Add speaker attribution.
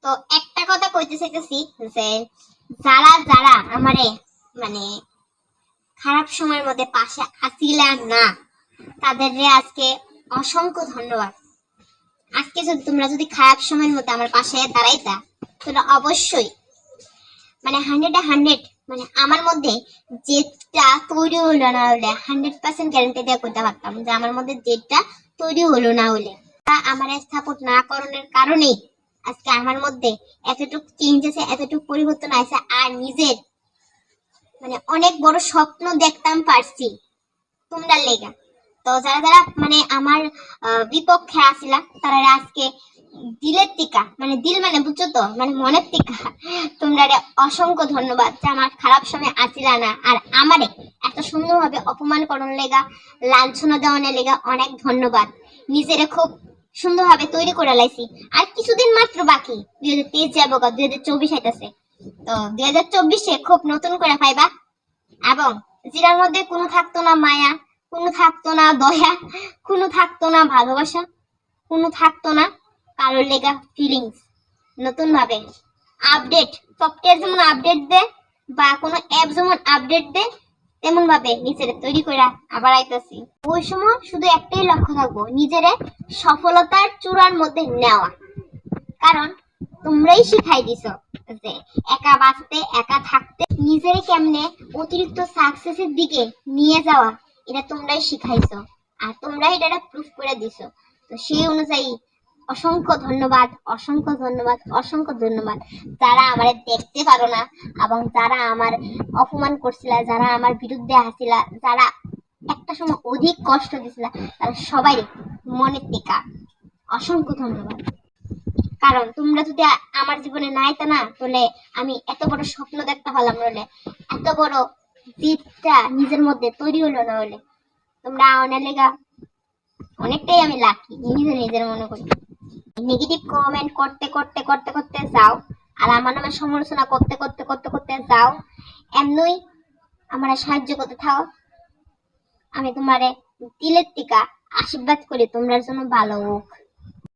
Speaker 1: তো একটা কথা কইতে চাইতেছি যে যারা যারা আমারে মানে খারাপ সময়ের মধ্যে পাশে আসিলা না, তাদের আজকে অসংখ্য ধন্যবাদ। আজকে তোমরা যদি খারাপ সময়ের মধ্যে আমার পাশে দাঁড়াইতা, তোমরা অবশ্যই 100 মানে আমার মধ্যে যেটা তৈরি হলো না হলে 100% গ্যারান্টি দিয়ে করতে পারতাম যে আমার মধ্যে যেটা তৈরি হলো না হলে আমার সাপোর্ট না করার কারণেই আজকে আমার মধ্যে এতটুকু চেঞ্জ আছে, এতটুকু পরিবর্তন আছে। আর নিজের অনেক বড় স্বপ্ন দেখতাম পারছি তোমরা লেগা। তো যারা যারা আমার বিপক্ষে আসিলা, তারা আজকে দিলের টিকা দিল বুঝছো তো মনের টিকা, তোমরা অসংখ্য ধন্যবাদ যে আমার খারাপ সময় আসিলা না। আর আমারে এত সুন্দরভাবে অপমান করণ লেগা, লাঞ্ছনা দেওয়ানের লেগা অনেক ধন্যবাদ। নিজেরে খুব সুন্দরভাবে তৈরি করে লাইছি। আর কিছুদিন মাত্র বাকি, 2023 যাবো, 2024 আইতাছে। তো 2024-এ খুব নতুন করে পাইবা, এবং যেটার মধ্যে কোনো থাকতো না মায়া, কোনো থাকতো না দয়া, কোনো থাকতো না ভালোবাসা, কোনো থাকতো না কারোর লেগা ফিলিংস। নতুন ভাবে আপডেট, সফটওয়্যার যেমন আপডেট দেয় বা কোনো অ্যাপ যেমন আপডেট দেয়, তেমন ভাবে নিজের তৈরি করে আবার আইতাছি। ওই সময় শুধু একটাই লক্ষ্য থাকবো, নিজেরে সফলতার চূড়ার মধ্যে নেওয়া। কারণ তোমরাই শিখাই দিছো যে একা বাঁচতে, একা থাকতে, নিজেরে কেমনে অতিরিক্ত সাকসেসের দিকে নিয়ে যাওয়া, এটা তোমরাই শিখাইছো। আর তোমরাই এটা প্রুফ করে দিছো। তো সেই অনুযায়ী অসংখ্য ধন্যবাদ, অসংখ্য ধন্যবাদ, অসংখ্য ধন্যবাদ। যারা আমারে দেখতে পারো না এবং যারা আমার অপমান করছিলা, যারা আমার বিরুদ্ধে আসিলা, যারা একটা সময় অধিক কষ্ট দিছিলা, তারা সবাই মনের টিকা অসংখ্য ধন্যবাদ। কারণ তোমরা যদি আমার জীবনে নাইতা না, তাহলে আমি এত বড় স্বপ্ন দেখতে পারলাম না, এত বড় জিতটা নিজের মধ্যে তৈরি হলো না হলে। তোমরা অনেক লেগা অনেকটাই আমি লাকি নিজের মনে করি। নেগেটিভ কমেন্ট করতে করতে করতে করতে যাও, আর আমার নামে সমালোচনা করতে করতে করতে করতে যাও, এমনই আমার সাহায্য করতে থাও। আমি তোমারে দিলের টিকা আশীর্বাদ করি তোমরা জন্য ভালো হোক।